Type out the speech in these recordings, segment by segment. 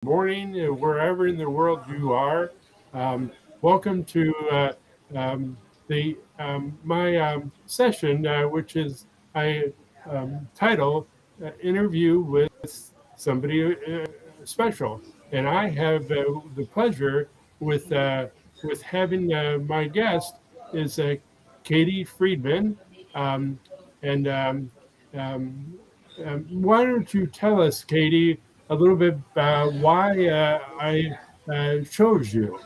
morning, wherever in the world you are. Um, Welcome to the my session, which is I title "Interview with Somebody Special," and I have the pleasure with uh, with having my guest is Katie Friedman, um, and why don't you tell us, Katie, a little bit about why I chose you?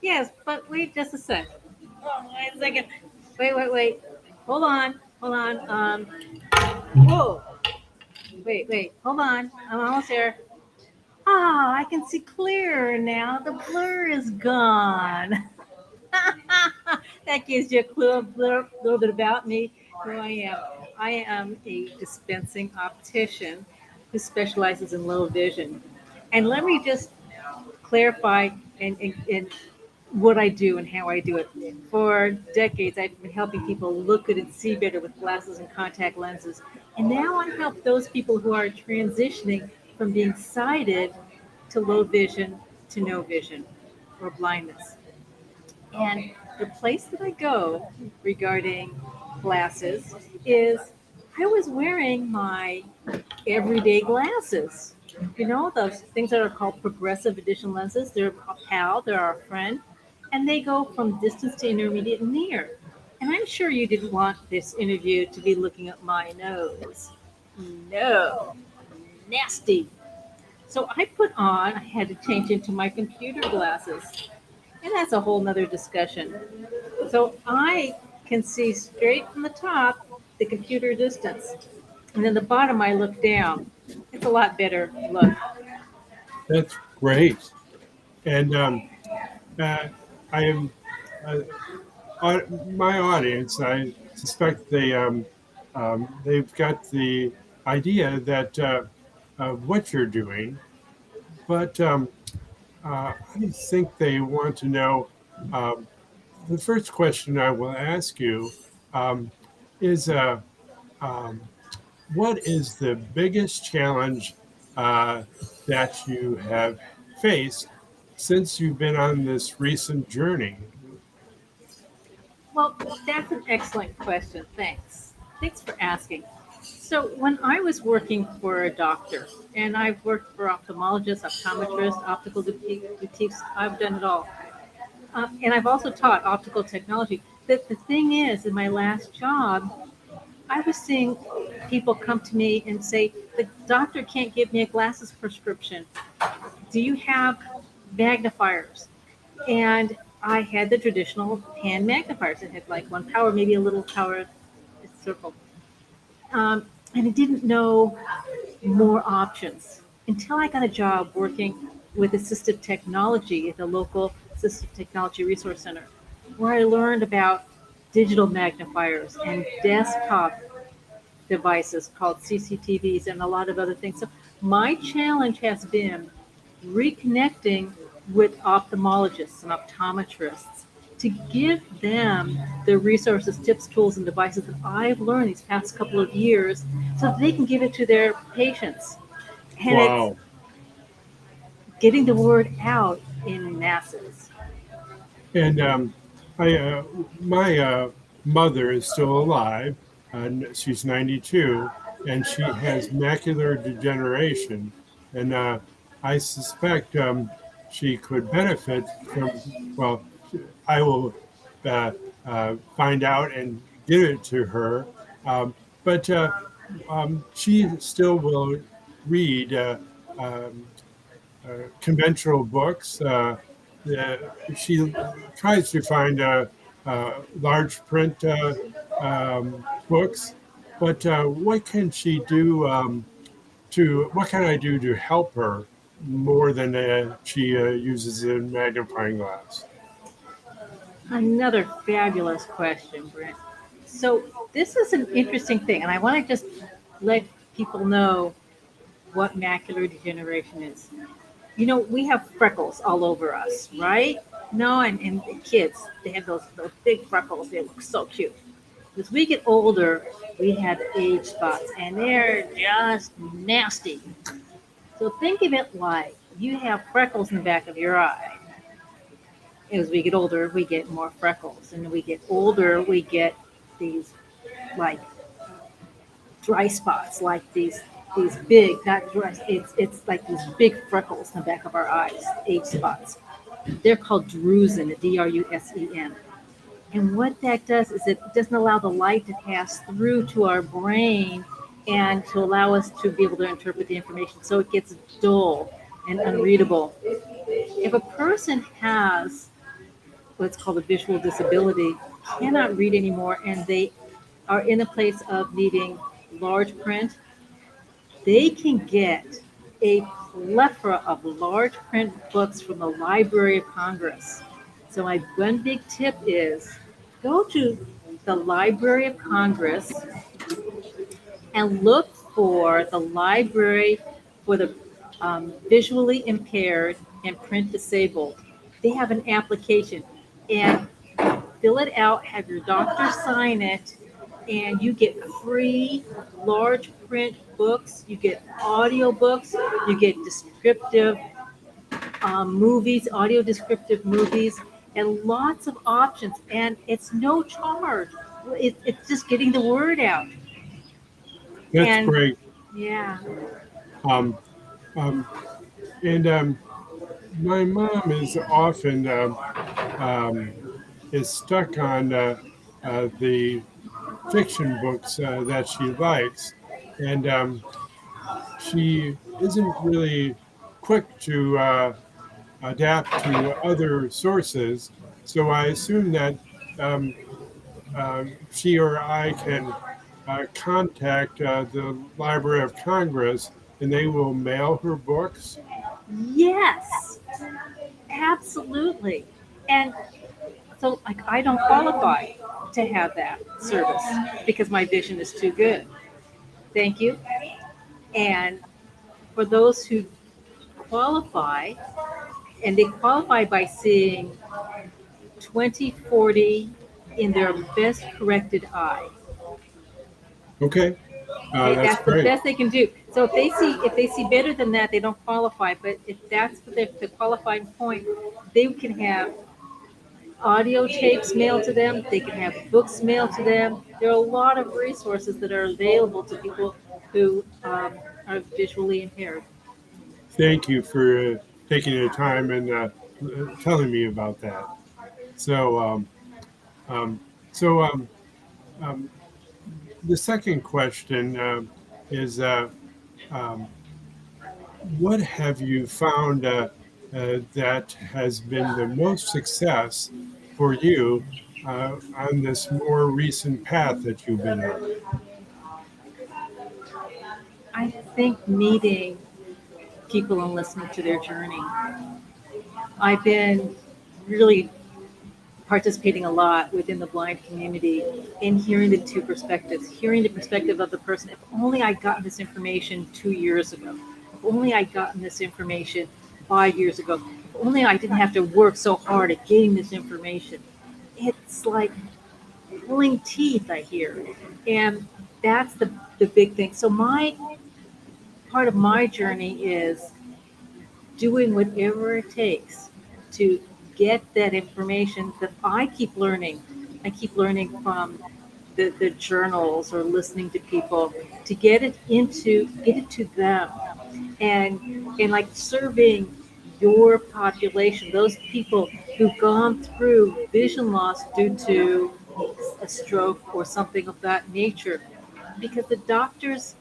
Yes, but wait just a sec. Wait a second. Wait. Hold on. Whoa. Wait. Hold on. I'm almost there. Ah, I can see clearer now. The blur is gone. That gives you a clue, little bit about me, who I am. I am a dispensing optician who specializes in low vision. And let me just clarify and what I do and how I do it. For decades, I've been helping people look good and see better with glasses and contact lenses. And now I help those people who are transitioning from being sighted to low vision to no vision or blindness. And the place that I go regarding glasses is I was wearing my everyday glasses. You know, those things that are called progressive edition lenses. They're a pal, they're our friend, and they go from distance to intermediate and near. And I'm sure you didn't want this interview to be looking at my nose. No, nasty. So I had to change into my computer glasses. And that's a whole nother discussion. So I can see straight from the top the computer distance. And then the bottom I look down. It's a lot better look. That's great, and uh, I am uh, my audience. I suspect they've got the idea that of what you're doing, but I think they want to know. Um, the first question I will ask you um, is um, what is the biggest challenge that you have faced since you've been on this recent journey? Well, that's an excellent question. Thanks. Thanks for asking. So, when I was working for a doctor, and I've worked for ophthalmologists, optometrists, boutiques, I've done it all. And I've also taught optical technology. The thing is, in my last job, I was seeing people come to me and say, the doctor can't give me a glasses prescription. Do you have magnifiers? And I had the traditional hand magnifiers. It had like one power, maybe a little power circle. And I didn't know more options until I got a job working with assistive technology at the local assistive technology resource center, where I learned about digital magnifiers and desktop devices called CCTVs and a lot of other things. So my challenge has been reconnecting with ophthalmologists and optometrists to give them the resources, tips, tools, and devices that I've learned these past couple of years so that they can give it to their patients. And it's Wow. getting the word out in masses. And I, my mother is still alive. She's 92, and she has macular degeneration. And I suspect she could benefit from, well, I will find out and give it to her. Um, but she still will read um, conventional books. Uh, she tries to find large print books, but what can she do what can I do to help her more than she uses a magnifying glass? Another fabulous question, Brent. So, this is an interesting thing, and I want to just let people know what macular degeneration is. You know, we have freckles all over us, right? No, and the kids, they have those big freckles. They look so cute. As we get older, we have age spots, and they're just nasty. So think of it like you have freckles in the back of your eye. As we get older, we get more freckles, and we get older, we get these like dry spots, like these big, not dry. It's like these big freckles in the back of our eyes, age spots. They're called drusen, Drusen. And what that does is it doesn't allow the light to pass through to our brain and to allow us to be able to interpret the information. So it gets dull and unreadable. If a person has what's called a visual disability, cannot read anymore, and they are in a place of needing large print, they can get a plethora of large print books from the Library of Congress. So my one big tip is go to the Library of Congress and look for the library for the visually impaired and print disabled. They have an application, and fill it out, have your doctor sign it, and you get free large print books, you get audio books, you get descriptive movies, audio descriptive movies, and lots of options. And it's no charge. It's just getting the word out. That's And great. yeah, Um, um, and my mom is often um, is stuck on the fiction books that she likes, and she isn't really quick to adapt to other sources. So I assume that um, she or I can contact the Library of Congress and they will mail her books. yes, absolutely. And so, like, I don't qualify to have that service because my vision is too good. Thank you. And for those who qualify, and they qualify by seeing 20/40 in their best corrected eye. Okay, Okay, that's that's the great. best they can do. So if they see better than that, they don't qualify. But if that's the qualifying point, they can have audio tapes mailed to them. They can have books mailed to them. There are a lot of resources that are available to people who are visually impaired. Thank you for taking the time and telling me about that. So, um, so um, the second question is um, what have you found that has been the most success for you on this more recent path that you've been on? I think meeting people and listening to their journey. I've been really participating a lot within the blind community in hearing the two perspectives, hearing the perspective of the person. If only I'd gotten this information 2 years ago. If only I'd gotten this information 5 years ago. If only I didn't have to work so hard at getting this information. It's like pulling teeth, I hear. And that's the big thing. So my part of my journey is doing whatever it takes to get that information that I keep learning. I keep learning from the journals or listening to people to get it to them, and like serving your population, those people who've gone through vision loss due to a stroke or something of that nature, because the doctors,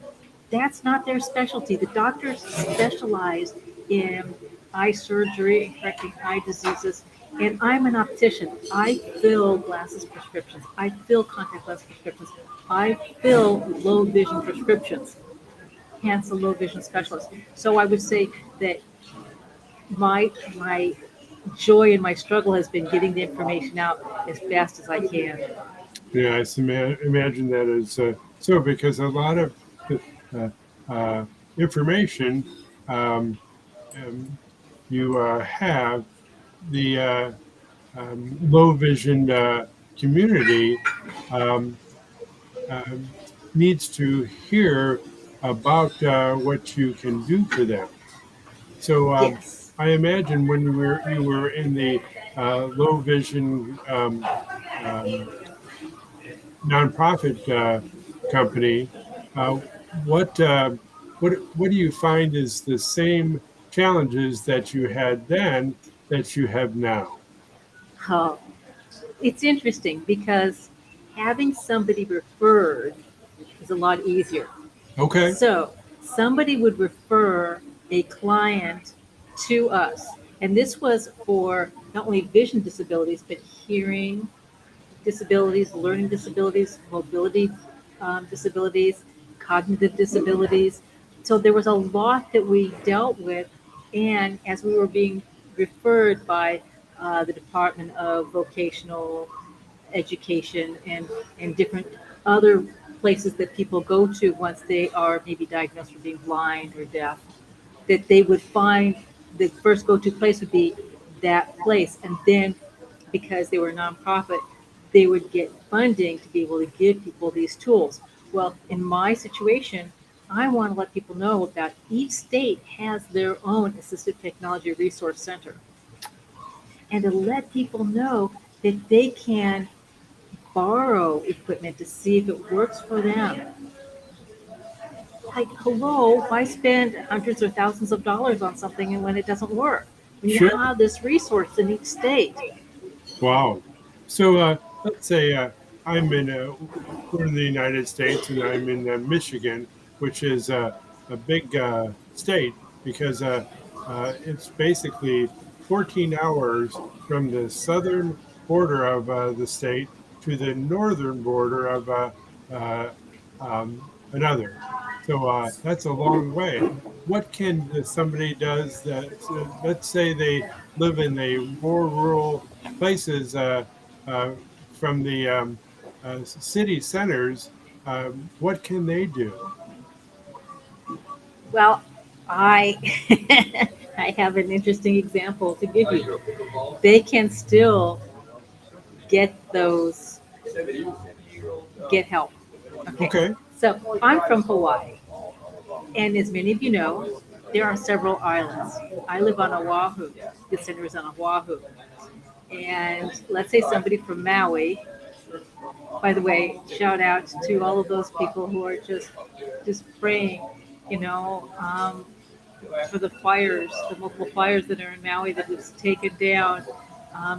that's not their specialty. The doctors specialize in eye surgery and correcting eye diseases. And I'm an optician. I fill glasses prescriptions. I fill contact lens prescriptions. I fill low vision prescriptions, hence a low vision specialist. So I would say that my joy and my struggle has been getting the information out as fast as I can. Yeah, imagine that as so because a lot of uh, uh, information um, um, you have the low vision community um, um, needs to hear about what you can do for them. So Yes. I imagine when you were in the low vision um, nonprofit company, uh, what what do you find is the same challenges that you had then that you have now? Oh, it's interesting because having somebody referred is a lot easier. Okay, So somebody would refer a client to us. And this was for not only vision disabilities, but hearing disabilities, learning disabilities, mobility disabilities, cognitive disabilities. So there was a lot that we dealt with. And as we were being referred by the Department of Vocational Education and different other places that people go to once they are maybe diagnosed with being blind or deaf, that they would find the first go-to place would be that place. And then because they were a nonprofit, they would get funding to be able to give people these tools. Well, in my situation, I want to let people know that each state has their own assistive technology resource center and to let people know that they can borrow equipment to see if it works for them. Like, hello, why spend hundreds or thousands of dollars on something and when it doesn't work? When you sure. have this resource in each state. Wow. So let's say I'm in we're in the United States and I'm in Michigan, which is a big state because it's basically 14 hours from the southern border of the state to the northern border of uh, another. So that's a long way. What can somebody does that? Let's say they live in a more rural places uh, from the city centers. What can they do? Well, I I have an interesting example to give you. They can still get those get help. Okay. Okay, So I'm from Hawaii. And as many of you know, there are several islands. I live on Oahu. The center is on Oahu. And let's say somebody from Maui, by the way, shout out to all of those people who are just praying, you know, for the fires, the multiple fires that are in Maui that has taken down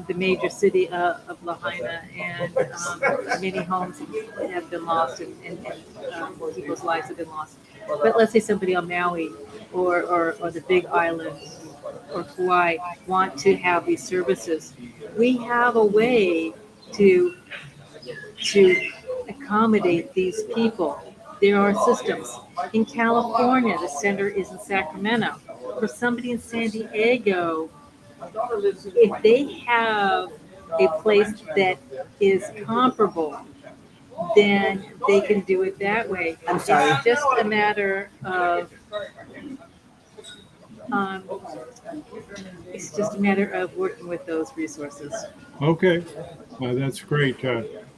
the major city of Lahaina, and many homes have been lost and people's lives have been lost. But let's say somebody on Maui or the Big Island or Kauai want to have these services. We have a way to to accommodate these people. There are systems. In California, the center is in Sacramento. For somebody in San Diego, if they have a place that is comparable, then they can do it that way. It's just a matter of um, it's just a matter of working with those resources. okay, that's great.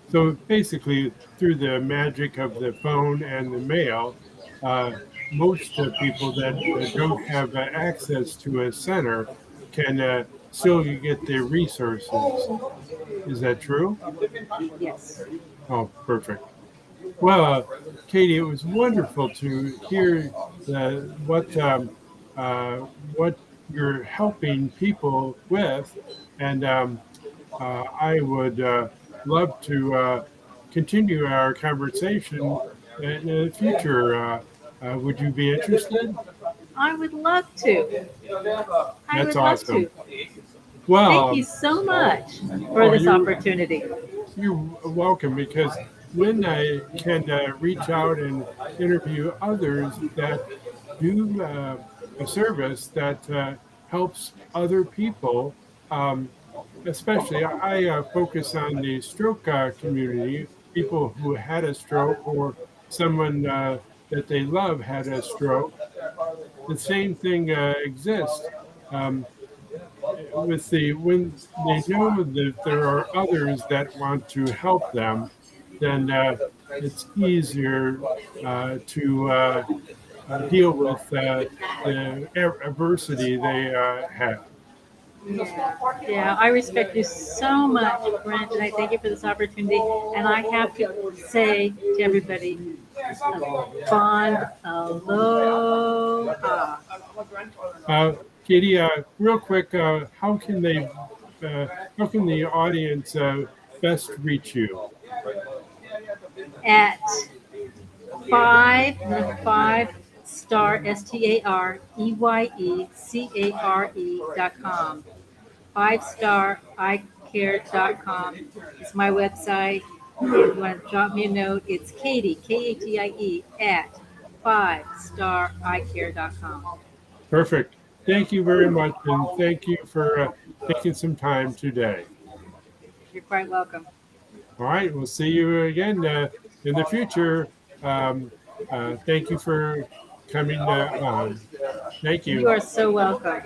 So basically, through the magic of the phone and the mail, uh, most people that don't have access to a center can still get their resources. Is that true? Yes. Oh, perfect. Well, Katie, it was wonderful to hear what uh, what you're helping people with, and I would love to continue our conversation in the future. Would you be interested? I would love to. I That's would love awesome. to. Well, Thank you so much for oh, this opportunity. you're welcome because then I can reach out and interview others that do a service that helps other people. Um, Especially, I focus on the stroke community, people who had a stroke or someone that they love had a stroke. The same thing exists. Um, with the when they know that there are others that want to help them, then it's easier to deal with the adversity they have. Yeah, I respect you so much, Brent, and I thank you for this opportunity. And I have to say to everybody, a fond aloha. Uh, Katie, real quick, uh, how can the audience best reach you? At five star STAREYECARE.com. 5star.icare.com is my website. If you want to drop me a note, it's Katie, Katie, at 5star.icare.com. Perfect. Thank you very much, and thank you for taking some time today. You're quite welcome. All right, we'll see you again in the future. Um, Thank you for coming on. Thank You you. are so welcome.